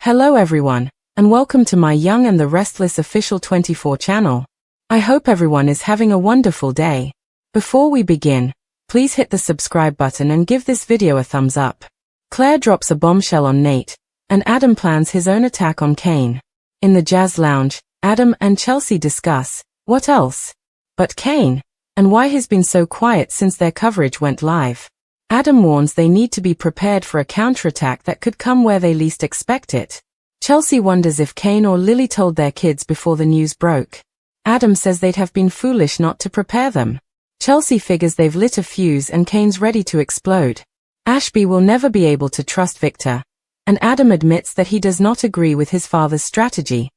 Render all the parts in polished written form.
Hello everyone, and welcome to my Young and the Restless official 24 channel. I hope everyone is having a wonderful day. Before we begin, please hit the subscribe button and give this video a thumbs up. Claire drops a bombshell on Nate, and Adam plans his own attack on Kane. In the jazz lounge, Adam and Chelsea discuss, what else? But Kane, and why he's been so quiet since their coverage went live. Adam warns they need to be prepared for a counterattack that could come where they least expect it. Chelsea wonders if Kane or Lily told their kids before the news broke. Adam says they'd have been foolish not to prepare them. Chelsea figures they've lit a fuse and Kane's ready to explode. Ashby will never be able to trust Victor, and Adam admits that he does not agree with his father's strategy.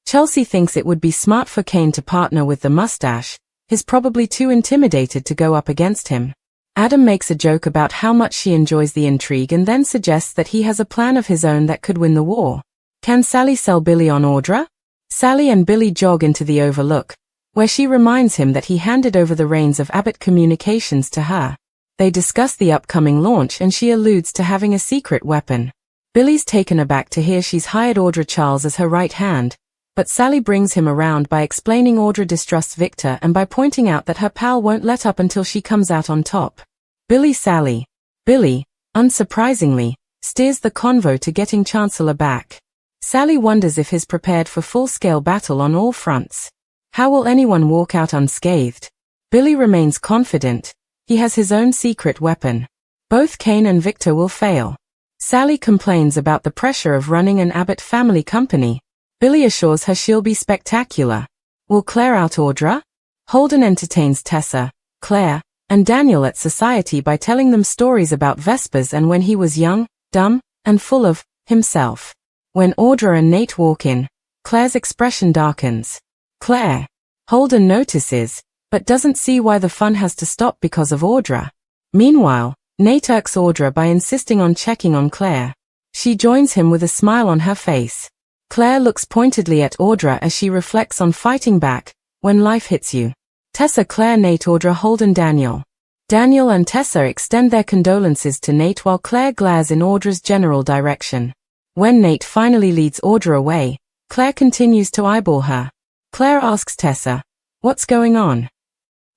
Chelsea thinks it would be smart for Kane to partner with the mustache. He's probably too intimidated to go up against him. Adam makes a joke about how much she enjoys the intrigue and then suggests that he has a plan of his own that could win the war. Can Sally sell Billy on Audra? Sally and Billy jog into the Overlook, where she reminds him that he handed over the reins of Abbott Communications to her. They discuss the upcoming launch and she alludes to having a secret weapon. Billy's taken aback to hear she's hired Audra Charles as her right hand, but Sally brings him around by explaining Audra distrusts Victor and by pointing out that her pal won't let up until she comes out on top. Sally. Billy, unsurprisingly, steers the convo to getting Chancellor back. Sally wonders if he's prepared for full-scale battle on all fronts. How will anyone walk out unscathed? Billy remains confident. He has his own secret weapon. Both Kane and Victor will fail. Sally complains about the pressure of running an Abbott family company. Billy assures her she'll be spectacular. Will Claire out Audra? Holden entertains Tessa, Claire, and Daniel at society by telling them stories about Vespers and when he was young, dumb, and full of himself. When Audra and Nate walk in, Claire's expression darkens. Claire. Holden notices, but doesn't see why the fun has to stop because of Audra. Meanwhile, Nate irks Audra by insisting on checking on Claire. She joins him with a smile on her face. Claire looks pointedly at Audra as she reflects on fighting back when life hits you. Tessa, Claire, Nate, Audra, Holden, Daniel. Daniel and Tessa extend their condolences to Nate while Claire glares in Audra's general direction. When Nate finally leads Audra away, Claire continues to eyeball her. Claire asks Tessa, "What's going on?"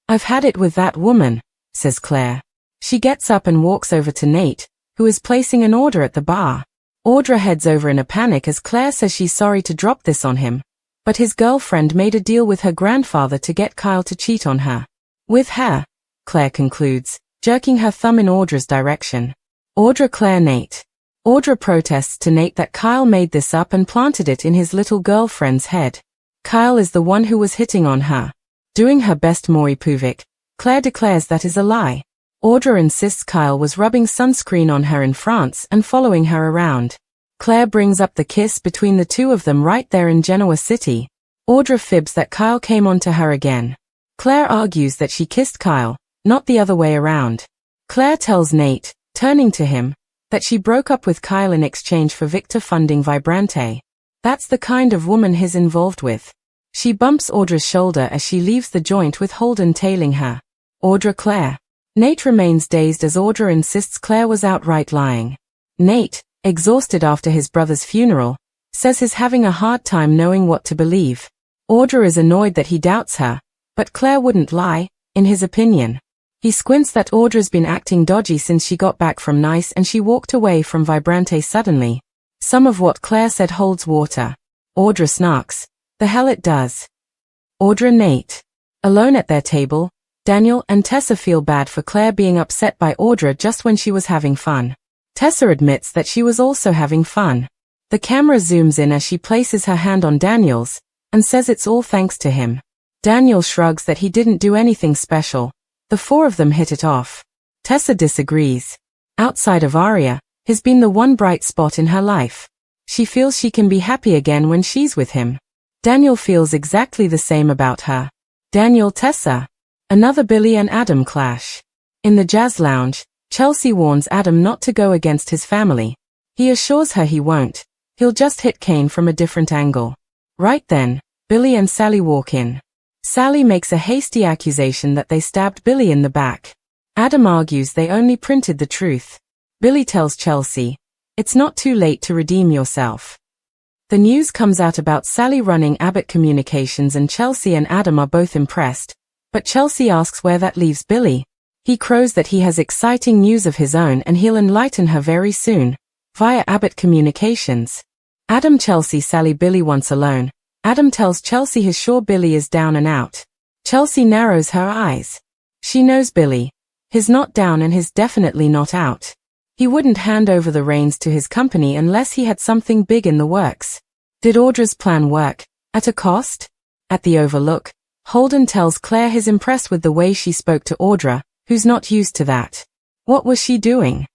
"I've had it with that woman," says Claire. She gets up and walks over to Nate, who is placing an order at the bar. Audra heads over in a panic as Claire says she's sorry to drop this on him, but his girlfriend made a deal with her grandfather to get Kyle to cheat on her. With her, Claire concludes, jerking her thumb in Audra's direction. Audra, Claire, Nate. Audra protests to Nate that Kyle made this up and planted it in his little girlfriend's head. Kyle is the one who was hitting on her. Doing her best Maury Povich, Claire declares that is a lie. Audra insists Kyle was rubbing sunscreen on her in France and following her around. Claire brings up the kiss between the two of them right there in Genoa City. Audra fibs that Kyle came on to her again. Claire argues that she kissed Kyle, not the other way around. Claire tells Nate, turning to him, that she broke up with Kyle in exchange for Victor funding Vibrante. That's the kind of woman he's involved with. She bumps Audra's shoulder as she leaves the joint with Holden tailing her. Audra, Claire. Nate remains dazed as Audra insists Claire was outright lying. Nate, exhausted after his brother's funeral, says he's having a hard time knowing what to believe. Audra is annoyed that he doubts her, but Claire wouldn't lie, in his opinion. He squints that Audra's been acting dodgy since she got back from Nice and she walked away from Vibrante suddenly. Some of what Claire said holds water. Audra snarks. The hell it does. Audra, Nate. Alone at their table, Daniel and Tessa feel bad for Claire being upset by Audra just when she was having fun. Tessa admits that she was also having fun. The camera zooms in as she places her hand on Daniel's, and says it's all thanks to him. Daniel shrugs that he didn't do anything special. The four of them hit it off. Tessa disagrees. Outside of Aria, he's been the one bright spot in her life. She feels she can be happy again when she's with him. Daniel feels exactly the same about her. Daniel, Tessa. Another Billy and Adam clash. In the jazz lounge, Chelsea warns Adam not to go against his family. He assures her he won't. He'll just hit Kane from a different angle. Right then, Billy and Sally walk in. Sally makes a hasty accusation that they stabbed Billy in the back. Adam argues they only printed the truth. Billy tells Chelsea, It's not too late to redeem yourself. The news comes out about Sally running Abbott Communications, and Chelsea and Adam are both impressed, but Chelsea asks where that leaves Billy. He crows that he has exciting news of his own and he'll enlighten her very soon, via Abbott Communications. Adam, Chelsea, Sally, Billy once alone. Adam tells Chelsea he's sure Billy is down and out. Chelsea narrows her eyes. She knows Billy. He's not down and he's definitely not out. He wouldn't hand over the reins to his company unless he had something big in the works. Did Audra's plan work? At a cost? At the Overlook, Holden tells Claire he's impressed with the way she spoke to Audra, who's not used to that. What was she doing?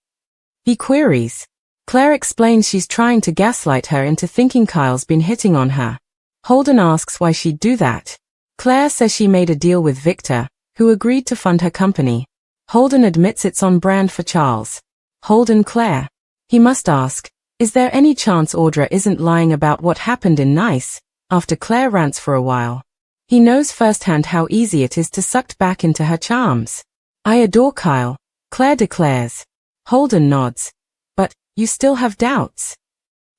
He queries. Claire explains she's trying to gaslight her into thinking Kyle's been hitting on her. Holden asks why she'd do that. Claire says she made a deal with Victor, who agreed to fund her company. Holden admits it's on brand for Charles. Holden, Claire. He must ask, is there any chance Audra isn't lying about what happened in Nice, after Claire rants for a while? He knows firsthand how easy it is to sucked back into her charms. I adore Kyle, Claire declares. Holden nods. But, you still have doubts?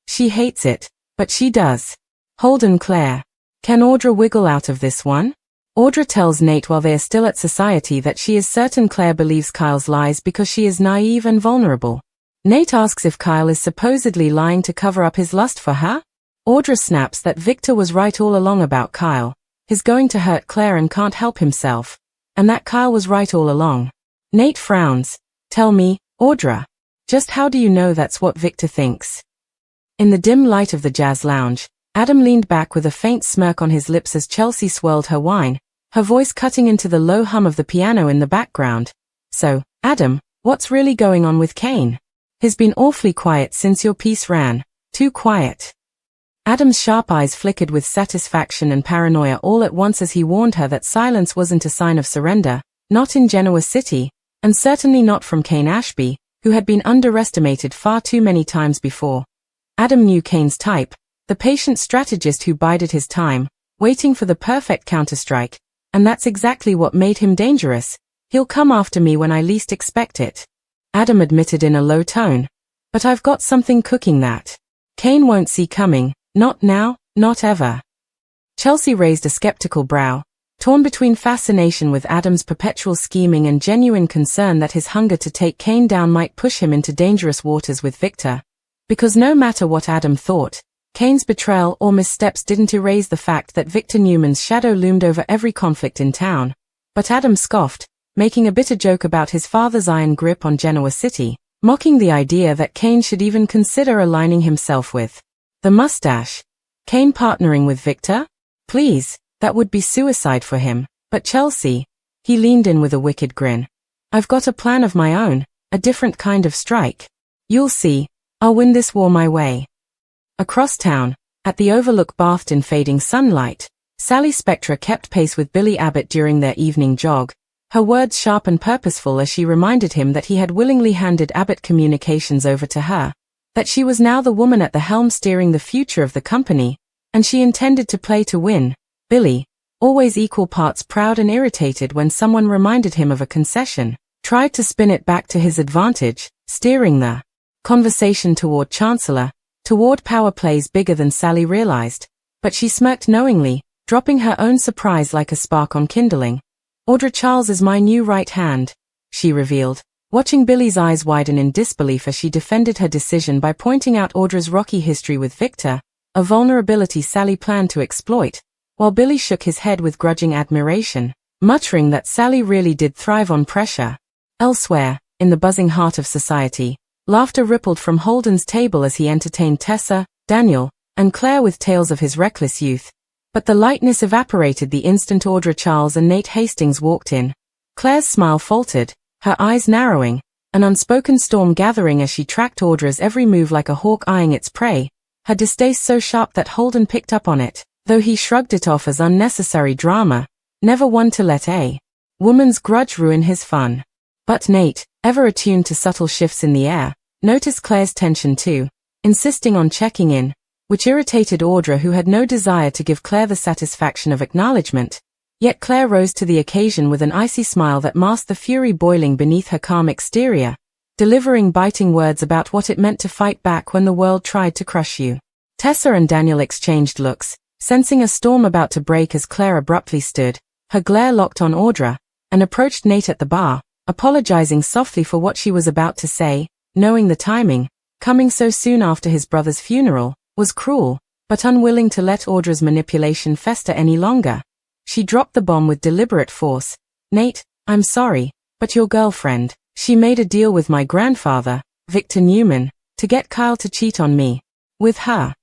She hates it, but she does. Holden, Claire. Can Audra wiggle out of this one? Audra tells Nate while they are still at society that she is certain Claire believes Kyle's lies because she is naive and vulnerable. Nate asks if Kyle is supposedly lying to cover up his lust for her. Audra snaps that Victor was right all along about Kyle. He's going to hurt Claire and can't help himself. And that Kyle was right all along. Nate frowns. Tell me, Audra. Just how do you know that's what Victor thinks? In the dim light of the jazz lounge, Adam leaned back with a faint smirk on his lips as Chelsea swirled her wine, her voice cutting into the low hum of the piano in the background. So, Adam, what's really going on with Kane? He's been awfully quiet since your piece ran. Too quiet. Adam's sharp eyes flickered with satisfaction and paranoia all at once as he warned her that silence wasn't a sign of surrender, not in Genoa City, and certainly not from Kane Ashby, who had been underestimated far too many times before. Adam knew Kane's type, the patient strategist who bided his time, waiting for the perfect counterstrike, and that's exactly what made him dangerous. He'll come after me when I least expect it. Adam admitted in a low tone. But I've got something cooking that Kane won't see coming, not now, not ever. Chelsea raised a skeptical brow, torn between fascination with Adam's perpetual scheming and genuine concern that his hunger to take Kane down might push him into dangerous waters with Victor. Because no matter what Adam thought, Kane's betrayal or missteps didn't erase the fact that Victor Newman's shadow loomed over every conflict in town. But Adam scoffed, making a bitter joke about his father's iron grip on Genoa City, mocking the idea that Kane should even consider aligning himself with the mustache. Kane partnering with Victor? Please, that would be suicide for him. But Chelsea, he leaned in with a wicked grin. I've got a plan of my own, a different kind of strike. You'll see, I'll win this war my way. Across town, at the Overlook bathed in fading sunlight, Sally Spectra kept pace with Billy Abbott during their evening jog, her words sharp and purposeful as she reminded him that he had willingly handed Abbott Communications over to her, that she was now the woman at the helm steering the future of the company, and she intended to play to win. Billy, always equal parts proud and irritated when someone reminded him of a concession, tried to spin it back to his advantage, steering the conversation toward Chancellor, toward power plays bigger than Sally realized, but she smirked knowingly, dropping her own surprise like a spark on kindling. Audra Charles is my new right hand, she revealed, watching Billy's eyes widen in disbelief as she defended her decision by pointing out Audra's rocky history with Victor, a vulnerability Sally planned to exploit, while Billy shook his head with grudging admiration, muttering that Sally really did thrive on pressure. Elsewhere, in the buzzing heart of society, laughter rippled from Holden's table as he entertained Tessa, Daniel, and Claire with tales of his reckless youth. But the lightness evaporated the instant Audra Charles and Nate Hastings walked in. Claire's smile faltered, her eyes narrowing, an unspoken storm gathering as she tracked Audra's every move like a hawk eyeing its prey, her distaste so sharp that Holden picked up on it, though he shrugged it off as unnecessary drama, never one to let a woman's grudge ruin his fun. But Nate, ever attuned to subtle shifts in the air, noticed Claire's tension too, insisting on checking in, which irritated Audra, who had no desire to give Claire the satisfaction of acknowledgement. Yet Claire rose to the occasion with an icy smile that masked the fury boiling beneath her calm exterior. delivering biting words about what it meant to fight back when the world tried to crush you. Tessa and Daniel exchanged looks, sensing a storm about to break as Claire abruptly stood, her glare locked on Audra, and approached Nate at the bar, apologizing softly for what she was about to say, knowing the timing, coming so soon after his brother's funeral, was cruel, but unwilling to let Audra's manipulation fester any longer. She dropped the bomb with deliberate force. Nate, I'm sorry, but your girlfriend, she made a deal with my grandfather, Victor Newman, to get Kyle to cheat on me. With her.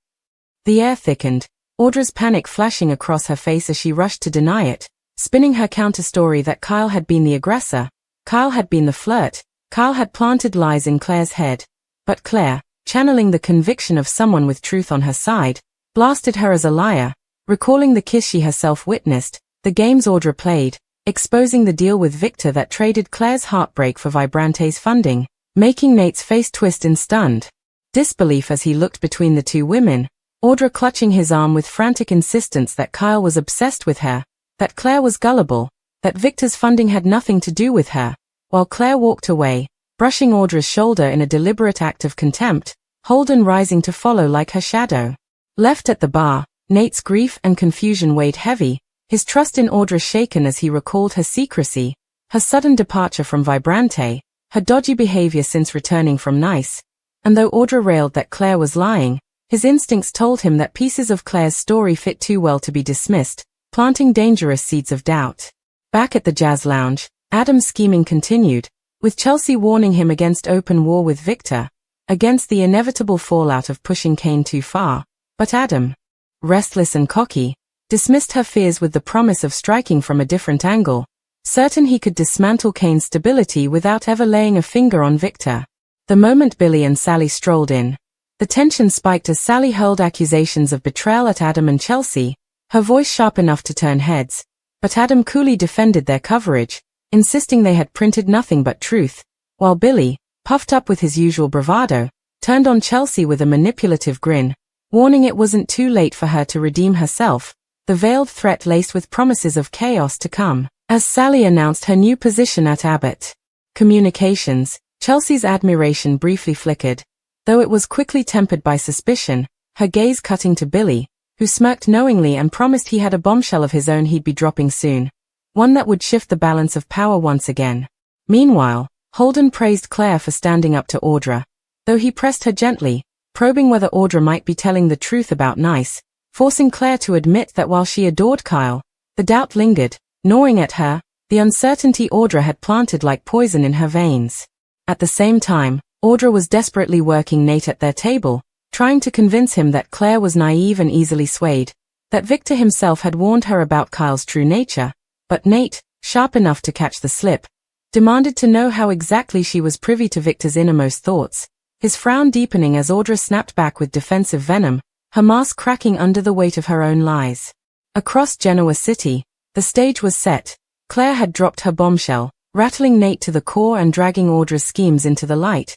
The air thickened, Audra's panic flashing across her face as she rushed to deny it, spinning her counter-story that Kyle had been the aggressor, Kyle had been the flirt, Kyle had planted lies in Claire's head. But Claire, channeling the conviction of someone with truth on her side, blasted her as a liar, recalling the kiss she herself witnessed, the games Audra played, exposing the deal with Victor that traded Claire's heartbreak for Vibrante's funding, making Nate's face twist in stunned disbelief as he looked between the two women, Audra clutching his arm with frantic insistence that Kyle was obsessed with her, that Claire was gullible, that Victor's funding had nothing to do with her, while Claire walked away, brushing Audra's shoulder in a deliberate act of contempt, Holden rising to follow like her shadow. Left at the bar, Nate's grief and confusion weighed heavy, his trust in Audra shaken as he recalled her secrecy, her sudden departure from Vibrante, her dodgy behavior since returning from Nice, and though Audra railed that Claire was lying, his instincts told him that pieces of Claire's story fit too well to be dismissed, planting dangerous seeds of doubt. Back at the jazz lounge, Adam's scheming continued, with Chelsea warning him against open war with Victor, against the inevitable fallout of pushing Kane too far, but Adam, restless and cocky, dismissed her fears with the promise of striking from a different angle, certain he could dismantle Kane's stability without ever laying a finger on Victor. The moment Billy and Sally strolled in, the tension spiked as Sally hurled accusations of betrayal at Adam and Chelsea, her voice sharp enough to turn heads, but Adam coolly defended their coverage, insisting they had printed nothing but truth, while Billy, puffed up with his usual bravado, turned on Chelsea with a manipulative grin, warning it wasn't too late for her to redeem herself, the veiled threat laced with promises of chaos to come, as Sally announced her new position at Abbott Communications. Chelsea's admiration briefly flickered, though it was quickly tempered by suspicion, her gaze cutting to Billy, who smirked knowingly and promised he had a bombshell of his own he'd be dropping soon, one that would shift the balance of power once again. Meanwhile, Holden praised Claire for standing up to Audra, though he pressed her gently, probing whether Audra might be telling the truth about Nice, forcing Claire to admit that while she adored Kyle, the doubt lingered, gnawing at her, the uncertainty Audra had planted like poison in her veins. At the same time, Audra was desperately working Nate at their table, trying to convince him that Claire was naive and easily swayed, that Victor himself had warned her about Kyle's true nature, but Nate, sharp enough to catch the slip, demanded to know how exactly she was privy to Victor's innermost thoughts, his frown deepening as Audra snapped back with defensive venom, her mask cracking under the weight of her own lies. Across Genoa City, the stage was set. Claire had dropped her bombshell, rattling Nate to the core and dragging Audra's schemes into the light.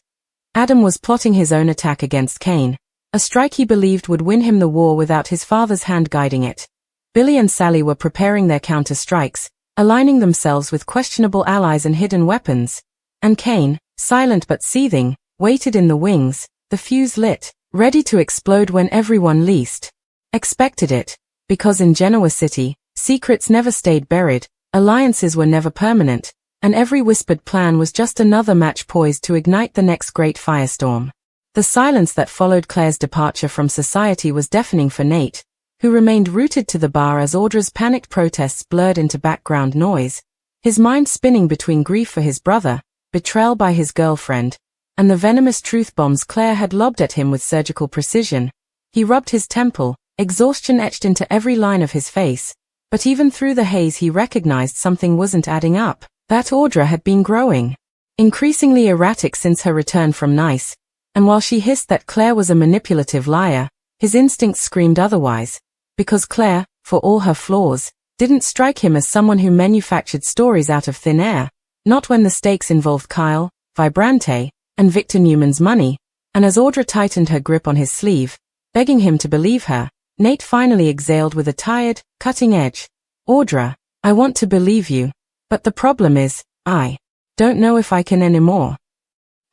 Adam was plotting his own attack against Kane, a strike he believed would win him the war without his father's hand guiding it. Billy and Sally were preparing their counter-strikes, aligning themselves with questionable allies and hidden weapons. And Kane, silent but seething, waited in the wings, the fuse lit, ready to explode when everyone least expected it, because in Genoa City, secrets never stayed buried, alliances were never permanent, and every whispered plan was just another match poised to ignite the next great firestorm. The silence that followed Claire's departure from society was deafening for Nate, who remained rooted to the bar as Audra's panicked protests blurred into background noise, his mind spinning between grief for his brother, betrayal by his girlfriend, and the venomous truth bombs Claire had lobbed at him with surgical precision. He rubbed his temple, exhaustion etched into every line of his face, but even through the haze he recognized something wasn't adding up, that Audra had been growing increasingly erratic since her return from Nice, and while she hissed that Claire was a manipulative liar, his instincts screamed otherwise, because Claire, for all her flaws, didn't strike him as someone who manufactured stories out of thin air, not when the stakes involved Kyle, Vibrante, and Victor Newman's money, and as Audra tightened her grip on his sleeve, begging him to believe her, Nate finally exhaled with a tired, cutting edge. Audra, I want to believe you, but the problem is, I don't know if I can anymore.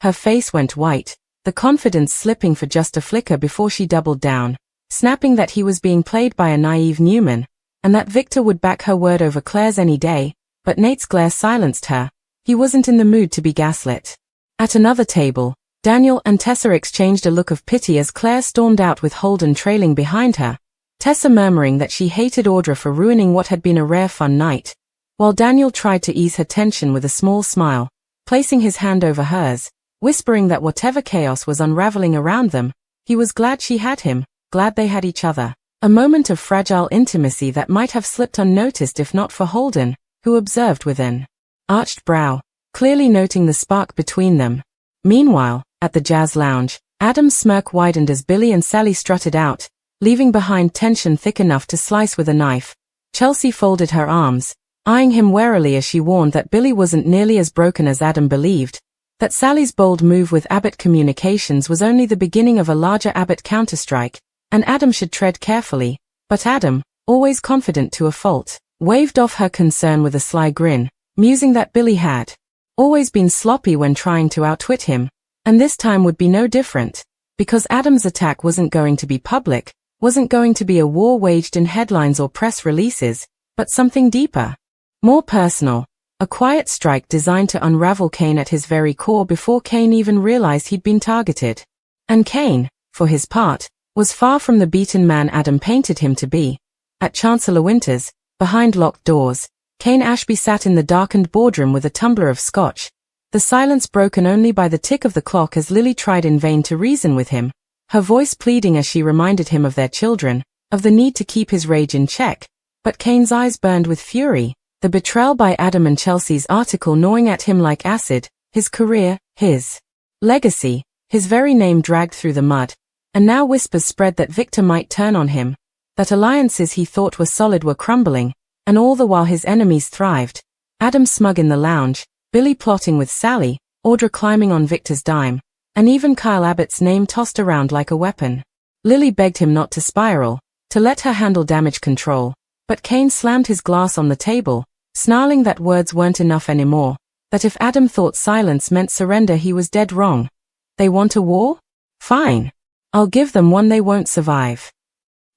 Her face went white, the confidence slipping for just a flicker before she doubled down, snapping that he was being played by a naive Newman, and that Victor would back her word over Claire's any day, but Nate's glare silenced her. He wasn't in the mood to be gaslit. At another table, Daniel and Tessa exchanged a look of pity as Claire stormed out with Holden trailing behind her, Tessa murmuring that she hated Audra for ruining what had been a rare fun night, while Daniel tried to ease her tension with a small smile, placing his hand over hers, whispering that whatever chaos was unraveling around them, he was glad she had him, glad they had each other. A moment of fragile intimacy that might have slipped unnoticed if not for Holden, who observed with an arched brow, clearly noting the spark between them. Meanwhile, at the jazz lounge, Adam's smirk widened as Billy and Sally strutted out, leaving behind tension thick enough to slice with a knife. Chelsea folded her arms, eyeing him warily as she warned that Billy wasn't nearly as broken as Adam believed, that Sally's bold move with Abbott Communications was only the beginning of a larger Abbott counterstrike, and Adam should tread carefully. But Adam, always confident to a fault, waved off her concern with a sly grin, musing that Billy had always been sloppy when trying to outwit him, and this time would be no different, because Adam's attack wasn't going to be public, wasn't going to be a war waged in headlines or press releases, but something deeper, more personal, a quiet strike designed to unravel Kane at his very core before Kane even realized he'd been targeted. And Kane, for his part, was far from the beaten man Adam painted him to be. At Chancellor Winter's, behind locked doors, Kane Ashby sat in the darkened boardroom with a tumbler of scotch, the silence broken only by the tick of the clock as Lily tried in vain to reason with him, her voice pleading as she reminded him of their children, of the need to keep his rage in check. But Kane's eyes burned with fury, the betrayal by Adam and Chelsea's article gnawing at him like acid, his career, his legacy, his very name dragged through the mud, and now whispers spread that Victor might turn on him, that alliances he thought were solid were crumbling, and all the while his enemies thrived. Adam smug in the lounge, Billy plotting with Sally, Audra climbing on Victor's dime, and even Kyle Abbott's name tossed around like a weapon. Lily begged him not to spiral, to let her handle damage control, but Kane slammed his glass on the table, snarling that words weren't enough anymore, that if Adam thought silence meant surrender he was dead wrong. They want a war? Fine. I'll give them one they won't survive.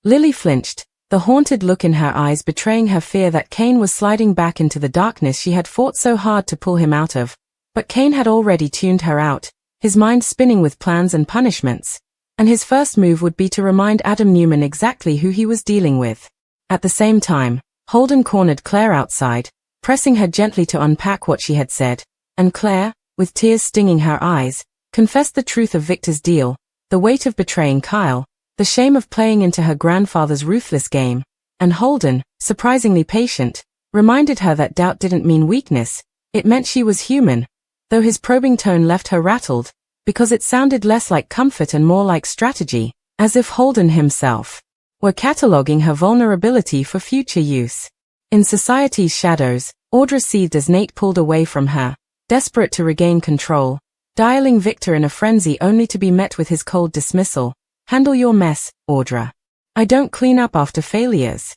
Lily flinched, the haunted look in her eyes betraying her fear that Kane was sliding back into the darkness she had fought so hard to pull him out of. But Kane had already tuned her out, his mind spinning with plans and punishments, and his first move would be to remind Adam Newman exactly who he was dealing with. At the same time, Holden cornered Claire outside, pressing her gently to unpack what she had said, and Claire, with tears stinging her eyes, confessed the truth of Victor's deal, the weight of betraying Kyle, the shame of playing into her grandfather's ruthless game, and Holden, surprisingly patient, reminded her that doubt didn't mean weakness, it meant she was human, though his probing tone left her rattled, because it sounded less like comfort and more like strategy, as if Holden himself were cataloguing her vulnerability for future use. In society's shadows, Audra seethed as Nate pulled away from her, desperate to regain control, dialing Victor in a frenzy only to be met with his cold dismissal. Handle your mess, Audra. I don't clean up after failures.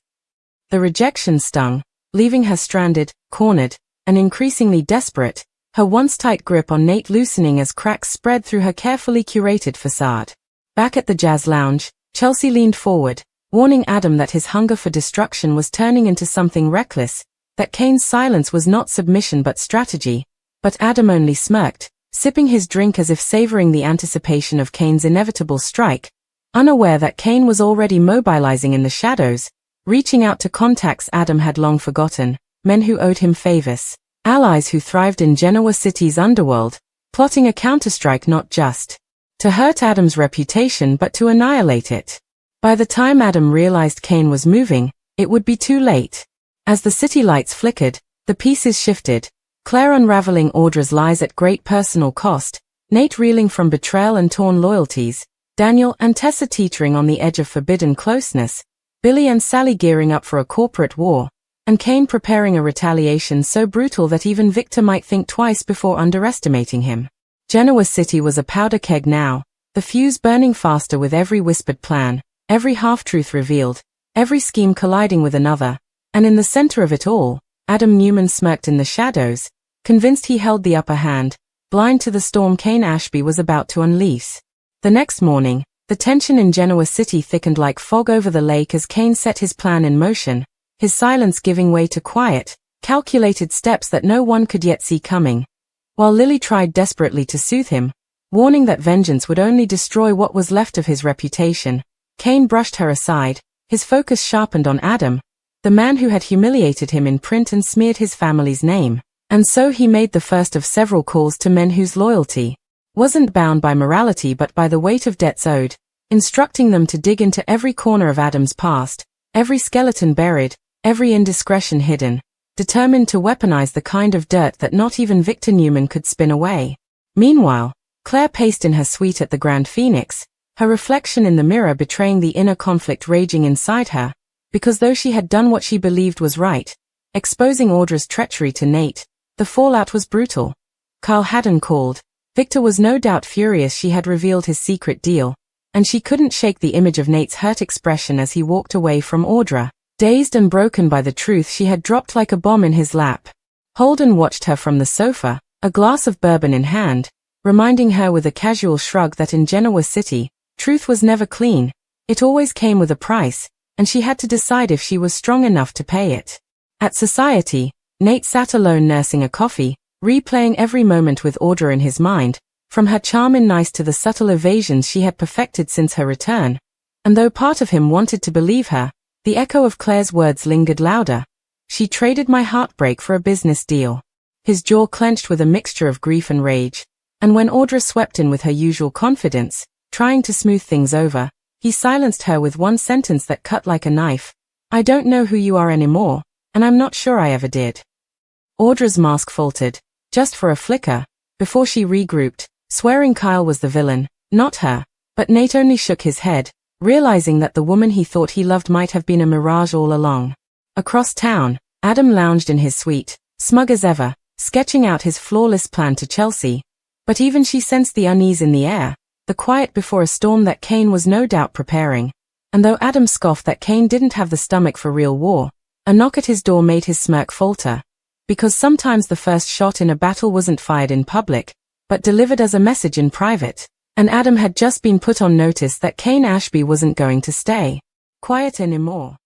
The rejection stung, leaving her stranded, cornered, and increasingly desperate, her once tight grip on Nate loosening as cracks spread through her carefully curated facade. Back at the jazz lounge, Chelsea leaned forward, warning Adam that his hunger for destruction was turning into something reckless, that Kane's silence was not submission but strategy, but Adam only smirked, sipping his drink as if savoring the anticipation of Kane's inevitable strike, unaware that Kane was already mobilizing in the shadows, reaching out to contacts Adam had long forgotten, men who owed him favors, allies who thrived in Genoa City's underworld, plotting a counterstrike not just to hurt Adam's reputation but to annihilate it. By the time Adam realized Kane was moving, it would be too late. As the city lights flickered, the pieces shifted, Claire unraveling Audra's lies at great personal cost, Nate reeling from betrayal and torn loyalties, Daniel and Tessa teetering on the edge of forbidden closeness, Billy and Sally gearing up for a corporate war, and Kane preparing a retaliation so brutal that even Victor might think twice before underestimating him. Genoa City was a powder keg now, the fuse burning faster with every whispered plan, every half-truth revealed, every scheme colliding with another, and in the center of it all, Adam Newman smirked in the shadows, convinced he held the upper hand, blind to the storm Kane Ashby was about to unleash. The next morning, the tension in Genoa City thickened like fog over the lake as Kane set his plan in motion, his silence giving way to quiet, calculated steps that no one could yet see coming. While Lily tried desperately to soothe him, warning that vengeance would only destroy what was left of his reputation, Kane brushed her aside, his focus sharpened on Adam, the man who had humiliated him in print and smeared his family's name. And so he made the first of several calls to men whose loyalty wasn't bound by morality but by the weight of debts owed, instructing them to dig into every corner of Adam's past, every skeleton buried, every indiscretion hidden, determined to weaponize the kind of dirt that not even Victor Newman could spin away. Meanwhile, Claire paced in her suite at the Grand Phoenix, her reflection in the mirror betraying the inner conflict raging inside her, because though she had done what she believed was right, exposing Audra's treachery to Nate, the fallout was brutal. Carl hadn't called. Victor was no doubt furious she had revealed his secret deal, and she couldn't shake the image of Nate's hurt expression as he walked away from Audra, dazed and broken by the truth she had dropped like a bomb in his lap. Holden watched her from the sofa, a glass of bourbon in hand, reminding her with a casual shrug that in Genoa City, truth was never clean, it always came with a price, and she had to decide if she was strong enough to pay it. At Society, Nate sat alone nursing a coffee, replaying every moment with Audra in his mind, from her charm in Nice to the subtle evasions she had perfected since her return. And though part of him wanted to believe her, the echo of Claire's words lingered louder. She traded my heartbreak for a business deal. His jaw clenched with a mixture of grief and rage, and when Audra swept in with her usual confidence, trying to smooth things over, he silenced her with one sentence that cut like a knife. I don't know who you are anymore, and I'm not sure I ever did. Audra's mask faltered, just for a flicker, before she regrouped, swearing Kyle was the villain, not her, but Nate only shook his head, realizing that the woman he thought he loved might have been a mirage all along. Across town, Adam lounged in his suite, smug as ever, sketching out his flawless plan to Chelsea. But even she sensed the unease in the air, the quiet before a storm that Kane was no doubt preparing. And though Adam scoffed that Kane didn't have the stomach for real war, a knock at his door made his smirk falter. Because sometimes the first shot in a battle wasn't fired in public, but delivered as a message in private. And Adam had just been put on notice that Kane Ashby wasn't going to stay quiet anymore.